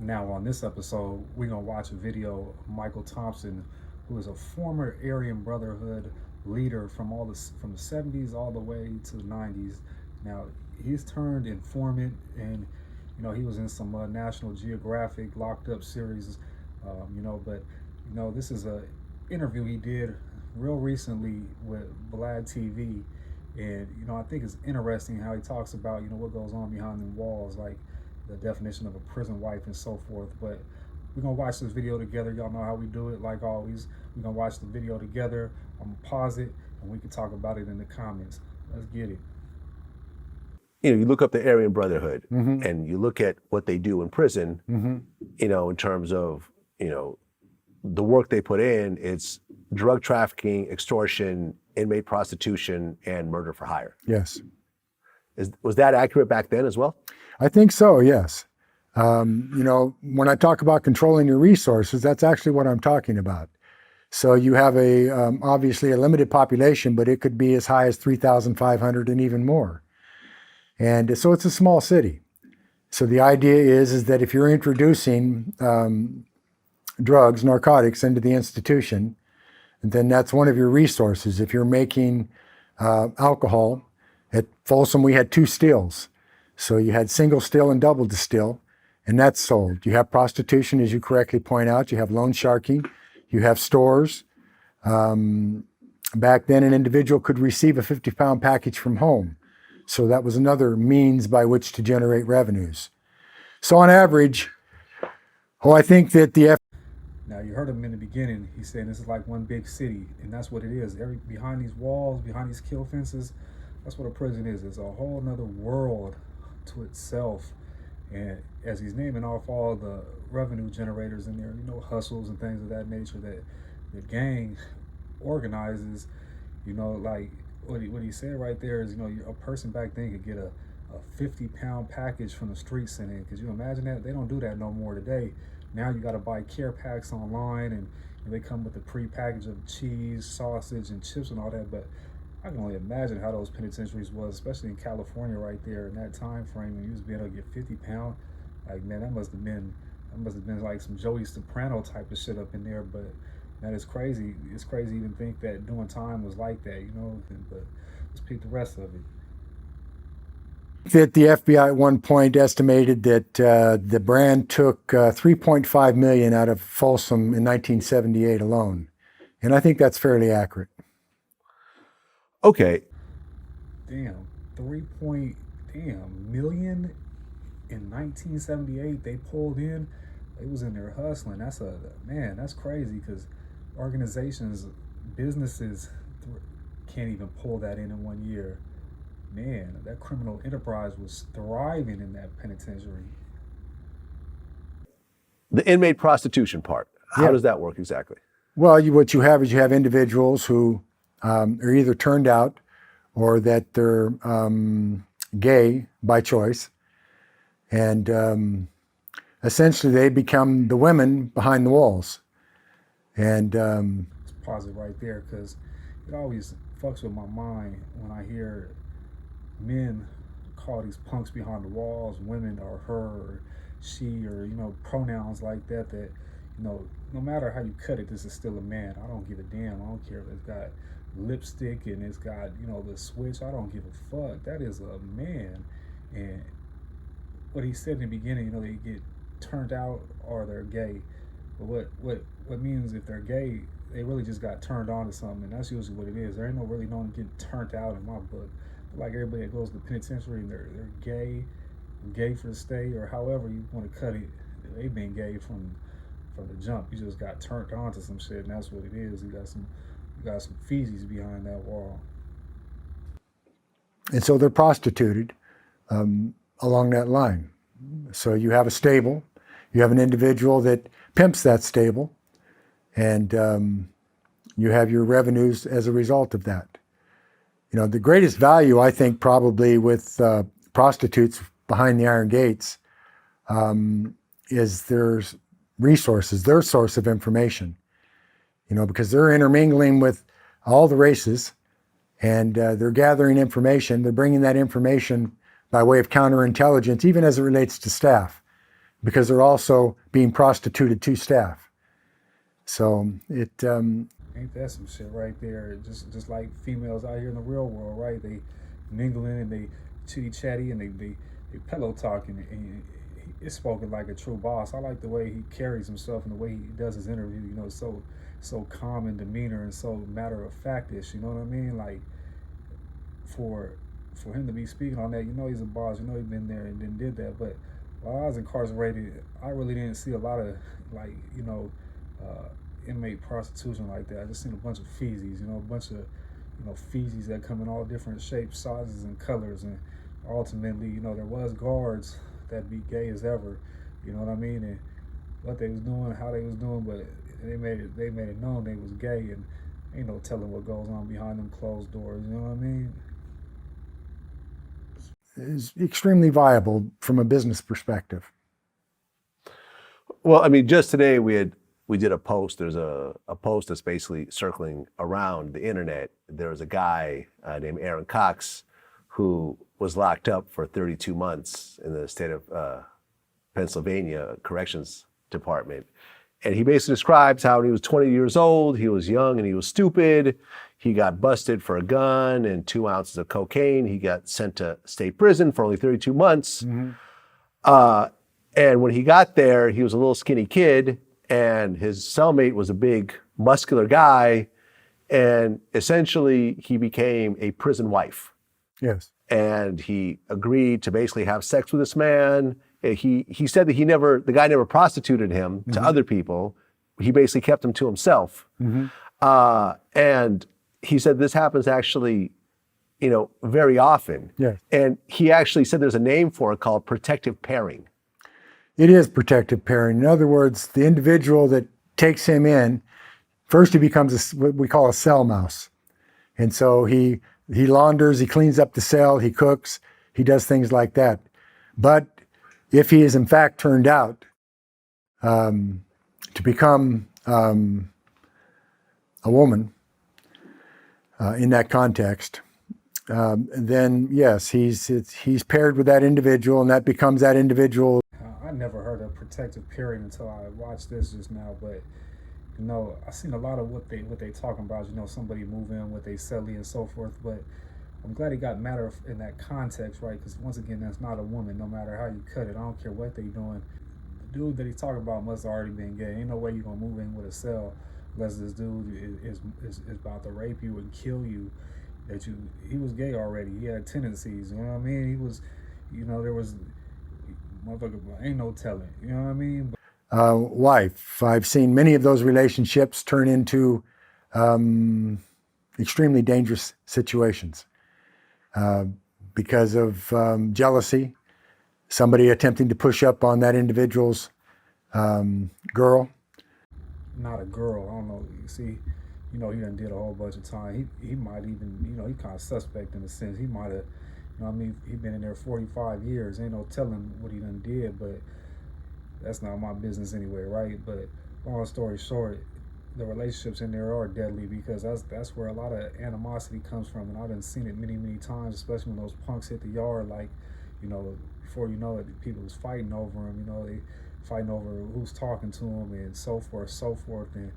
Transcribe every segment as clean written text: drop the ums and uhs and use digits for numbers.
Now, on this episode, we're going to watch a video of Michael Thompson, who is a former Aryan Brotherhood leader from the 70s all the way to the 90s. Now, he's turned informant, and he was in some National Geographic locked up series, but this is a interview he did real recently with Vlad TV. And I think it's interesting how he talks about what goes on behind the walls, like the definition of a prison wife and so forth. But we're gonna watch this video together. Y'all know how we do it. Like always, we're gonna watch the video together. I'm gonna pause it and we can talk about it in the comments. Let's get it. You look up the Aryan Brotherhood and you look at what they do in prison, in terms of, the work they put in. It's drug trafficking, extortion, inmate prostitution, and murder for hire. Yes. Was that accurate back then as well? I think so, yes. When I talk about controlling your resources, that's actually what I'm talking about. So you have obviously a limited population, but it could be as high as 3,500 and even more. And so it's a small city. So the idea is that if you're introducing drugs, narcotics into the institution, then that's one of your resources. If you're making alcohol, at Folsom we had 2 stills. So you had single still and double distill, and that's sold. You have prostitution, as you correctly point out. You have loan sharking. You have stores. Back then, an individual could receive a 50-pound package from home. So that was another means by which to generate revenues. So on average, I think that Now, you heard him in the beginning. He's saying this is like one big city, and that's what it is. Behind these walls, behind these kill fences, that's what a prison is. It's a whole nother world to itself. And as he's naming off all the revenue generators in there, hustles and things of that nature that the gang organizes, like what he said right there is, a person back then could get a 50-pound package from the street sent in. Could you imagine that? They don't do that no more today. Now you got to buy care packs online, and they come with a pre-package of cheese, sausage, and chips and all that. But I can only imagine how those penitentiaries was, especially in California right there in that time frame when you was being able to get 50 pound. Like, man, that must have been like some Joey Soprano type of shit up in there. But man, it's crazy. It's crazy to even think that doing time was like that, But let's pick the rest of it. That the FBI at one point estimated that the brand took $3.5 million out of Folsom in 1978 alone. And I think that's fairly accurate. Okay. Damn, million in 1978 they pulled in. They was in there hustling. That's crazy, because organizations, businesses can't even pull that in 1 year. Man, that criminal enterprise was thriving in that penitentiary. The inmate prostitution part, how does that work exactly? Well, what you have is you have individuals who are either turned out or that they're gay by choice. And essentially they become the women behind the walls. And let's pause it right there, because it always fucks with my mind when I hear men call these punks behind the walls women, or her, or she, or pronouns like that no matter how you cut it, this is still a man. I don't give a damn. I don't care if it's got lipstick and it's got the switch. I don't give a fuck. That is a man. And what he said in the beginning, they get turned out or they're gay. But what means if they're gay, they really just got turned on to something, and that's usually what it is. There ain't no one getting turned out in my book. Like everybody that goes to the penitentiary and they're gay for the stay, or however you want to cut it, they've been gay from the jump. You just got turned on to some shit, and that's what it is. You got some feces behind that wall. And so they're prostituted along that line. So you have a stable, you have an individual that pimps that stable, and you have your revenues as a result of that. The greatest value, I think, probably with prostitutes behind the iron gates is their resources, their source of information. Because they're intermingling with all the races, and they're gathering information. They're bringing that information by way of counterintelligence, even as it relates to staff. because they're also being prostituted to staff. So it Ain't that some shit right there? Just like females out here in the real world, right? They mingling and they chitty chatty and they pillow talking, and it's spoken like a true boss. I like the way he carries himself and the way he does his interview. You know, so calm in demeanor and so matter of factish. You know what I mean? Like for him to be speaking on that, you know, he's a boss. You know, he's been there and then did that. But while I was incarcerated, I really didn't see a lot of like, you know, inmate prostitution like that. I just seen a bunch of feezies, you know, a bunch of, you know, feezies that come in all different shapes, sizes, and colors. And ultimately, you know, there was guards that be gay as ever, you know what I mean, and what they was doing, how they was doing, but they made it known they was gay, and ain't no telling what goes on behind them closed doors, you know what I mean? is extremely viable from a business perspective. Well, I mean, just today we did a post. There's a post that's basically circling around the internet. There was a guy named Aaron Cox who was locked up for 32 months in the state of Pennsylvania Corrections Department. And he basically describes how when he was 20 years old, he was young and he was stupid. He got busted for a gun and 2 ounces of cocaine. He got sent to state prison for only 32 months. And when he got there, he was a little skinny kid, and his cellmate was a big, muscular guy. And essentially, he became a prison wife. Yes. And he agreed to basically have sex with this man. He said that the guy never prostituted him to other people. He basically kept him to himself. And he said this happens actually, you know, very often. Yes. And he actually said there's a name for it called protective pairing. It is protective pairing. In other words, the individual that takes him in, first he becomes what we call a cell mouse. And so he launders, he cleans up the cell, he cooks, he does things like that. But if he is in fact turned out to become a woman in that context, then yes, he's paired with that individual, and that becomes that individual. I never heard of protective pairing until I watched this just now, but you know, I seen a lot of what they talking about. You know, somebody move in with a cellie and so forth. But I'm glad he got matter in that context, right? Because once again, that's not a woman. No matter how you cut it, I don't care what they doing. The dude that he's talking about must have already been gay. Ain't no way you gonna move in with a cell unless this dude is about to rape you and kill you. He was gay already. He had tendencies. You know what I mean? He was, you know, there was. Motherfucker, ain't no telling, you know what I mean? Wife. I've seen many of those relationships turn into extremely dangerous situations because of jealousy, somebody attempting to push up on that individual's girl. Not a girl, I don't know. You see, you know, he done did a whole bunch of time. He might even, you know, he kind of suspect in a sense. He might have, you know what I mean? He been in there 45 years. Ain't no telling what he done did, but that's not my business anyway, right? But long story short, the relationships in there are deadly because that's where a lot of animosity comes from. And I've done seen it many, many times, especially when those punks hit the yard. Like, you know, before you know it, people was fighting over them. You know, they fighting over who's talking to them and so forth, so forth. And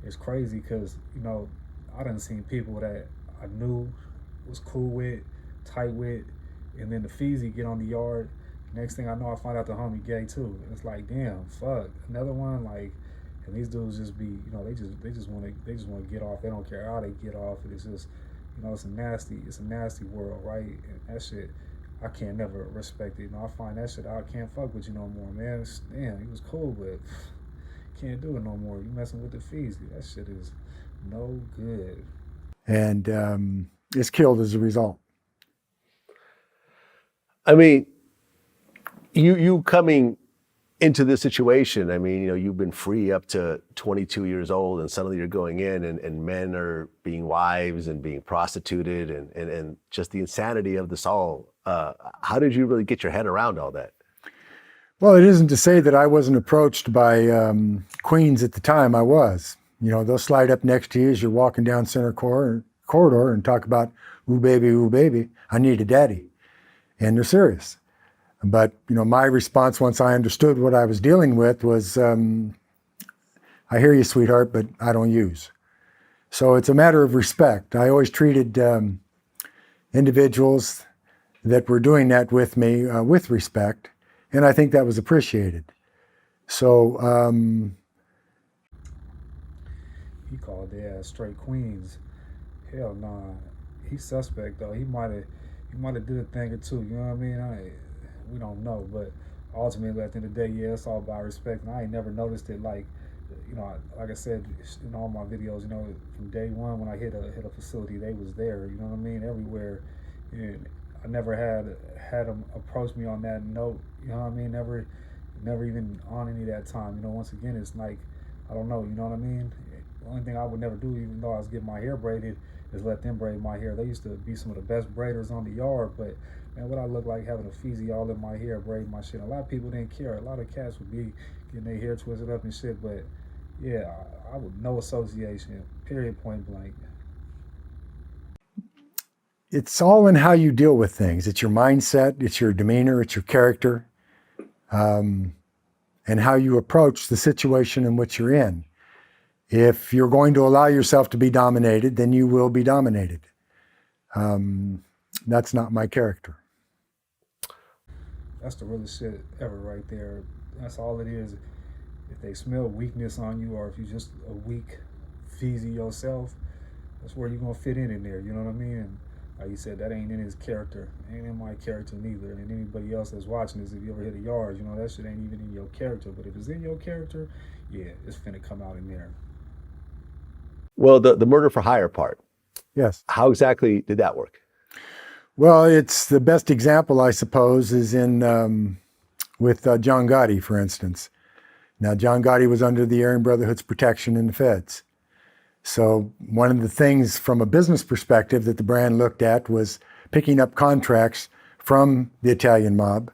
it's crazy because, you know, I done seen people that I knew was cool with, tight with, and then the feezy get on the yard. Next thing I know, I find out the homie gay too. And it's like, damn, fuck, another one. Like, and these dudes just be, you know, they just want to get off. They don't care how they get off. It's just, you know, it's a nasty world, right? And that shit, I can't never respect it. You know, I find that shit, I can't fuck with you no more, man. Damn, he was cool, but can't do it no more. You messing with the feezy. That shit is no good. And is killed as a result. I mean, you coming into this situation, I mean, you know, you've been free up to 22 years old, and suddenly you're going in and men are being wives and being prostituted and just the insanity of this all. How did you really get your head around all that? Well, it isn't to say that I wasn't approached by queens at the time. I was. You know, they'll slide up next to you as you're walking down center corridor and talk about, ooh, baby, I need a daddy. And they're serious. But, my response once I understood what I was dealing with was, I hear you, sweetheart, but I don't use. So it's a matter of respect. I always treated individuals that were doing that with me with respect, and I think that was appreciated. So He called their ass straight queens. Hell nah. He's suspect though. He might have did a thing or two. You know what I mean? We don't know, but ultimately at the end of the day, yeah, it's all about respect. And I ain't never noticed it like, like I said in all my videos, from day one when I hit a facility, they was there. You know what I mean? Everywhere. And I never had them approach me on that note. You know what I mean? Never even on any of that time. Once again, it's like, I don't know. You know what I mean? The only thing I would never do, even though I was getting my hair braided, is let them braid my hair. They used to be some of the best braiders on the yard, but man, what I look like having a feezy all in my hair, braiding my shit. A lot of people didn't care. A lot of cats would be getting their hair twisted up and shit, but yeah, I would no association. Period. Point blank. it's all in how you deal with things. It's your mindset, it's your demeanor, it's your character, and how you approach the situation in which you're in. If you're going to allow yourself to be dominated, then you will be dominated. That's not my character. That's the realest shit ever right there. That's all it is. If they smell weakness on you, or if you're just a weak feezy yourself, that's where you're gonna fit in there. You know what I mean? And like you said, that ain't in his character. Ain't in my character neither. And anybody else that's watching this, if you ever hit a yard, that shit ain't even in your character. But if it's in your character, yeah, it's finna come out in there. Well, the murder for hire part, Yes. how exactly did that work? Well, it's the best example, I suppose, is in with John Gotti, for instance. Now, John Gotti was under the Aryan Brotherhood's protection in the feds. So one of the things from a business perspective that the brand looked at was picking up contracts from the Italian mob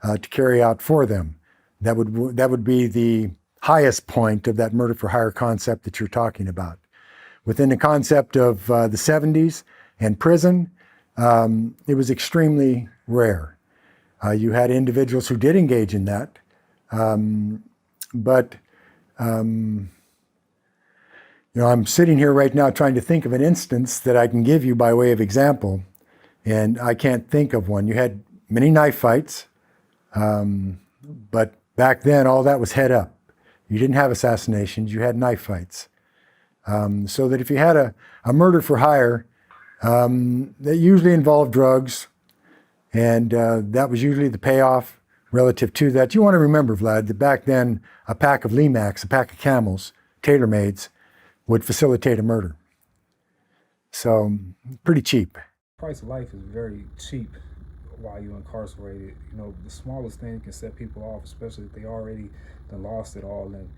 to carry out for them. That would be the highest point of that murder for hire concept that you're talking about. Within the concept of the 70s and prison, it was extremely rare. You had individuals who did engage in that, but I'm sitting here right now trying to think of an instance that I can give you by way of example, and I can't think of one. You had many knife fights, but back then all that was head up. You didn't have assassinations, you had knife fights. So that if you had a murder for hire, that usually involved drugs, and that was usually the payoff relative to that. You want to remember, Vlad, that back then a pack of Lemax, a pack of Camels, tailor-mades, would facilitate a murder. So pretty cheap. Price of life is very cheap while you're incarcerated. The smallest thing can set people off, especially if they already done lost it all. And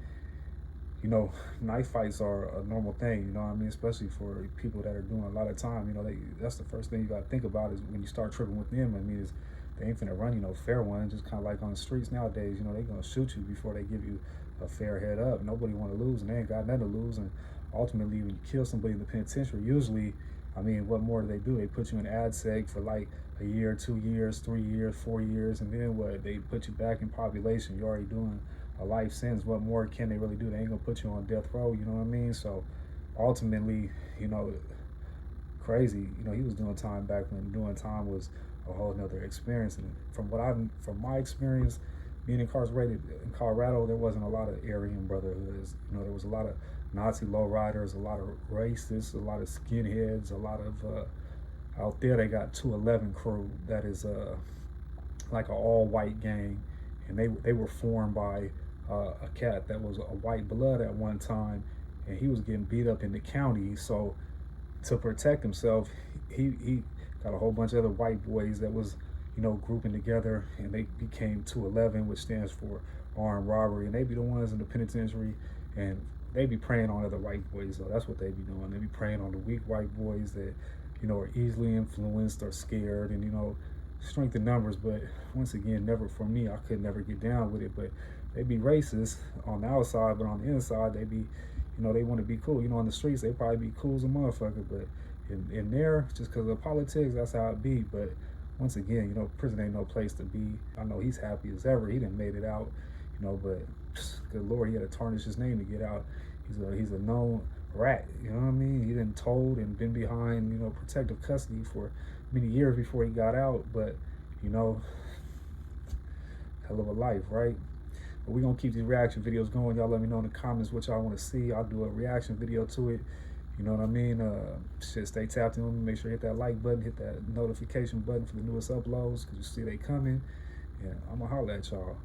knife fights are a normal thing, especially for people that are doing a lot of time. That's the first thing you got to think about is when you start tripping with them. Is they ain't finna run you no fair one, just kind of like on the streets nowadays. They gonna shoot you before they give you a fair head up. Nobody want to lose, and they ain't got nothing to lose. And ultimately, when you kill somebody in the penitentiary, usually, what more do? They put you in ad seg for like a year, 2 years, 3 years, 4 years, and then what? They put you back in population. You're already doing a life sentence. What more can they really do? They ain't gonna put you on death row. You know what I mean? So ultimately, crazy. He was doing time back when doing time was a whole nother experience. And from my experience being incarcerated in Colorado, there wasn't a lot of Aryan Brotherhoods. There was a lot of Nazi lowriders, a lot of racists, a lot of skinheads, a lot of out there they got 211 crew that is like an all-white gang, and they were formed by a cat that was a white blood at one time, and he was getting beat up in the county. So to protect himself, he got a whole bunch of other white boys that was grouping together, and they became 211, which stands for armed robbery. And they be the ones in the penitentiary, and they be preying on other white boys. So that's what they be doing. They be preying on the weak white boys that are easily influenced or scared, and strength in numbers. But once again, never for me. I could never get down with it. But they be racist on the outside, but on the inside they be they want to be cool. On the streets they probably be cool as a motherfucker, but in there, just because of politics, that's how it be. But once again, you know, prison ain't no place to be. I know he's happy as ever. He done made it out, you know, but good Lord, he had to tarnish his name to get out. He's a known rat, you know what I mean? He done told and been behind, you know, protective custody for many years before he got out, but, you know, hell of a life, right? But we're gonna keep these reaction videos going. Y'all let me know in the comments what y'all want to see. I'll do a reaction video to it. You know what I mean? Stay tapped in. Make sure you hit that like button, hit that notification button for the newest uploads, because you see they coming. And I'm gonna holler at y'all.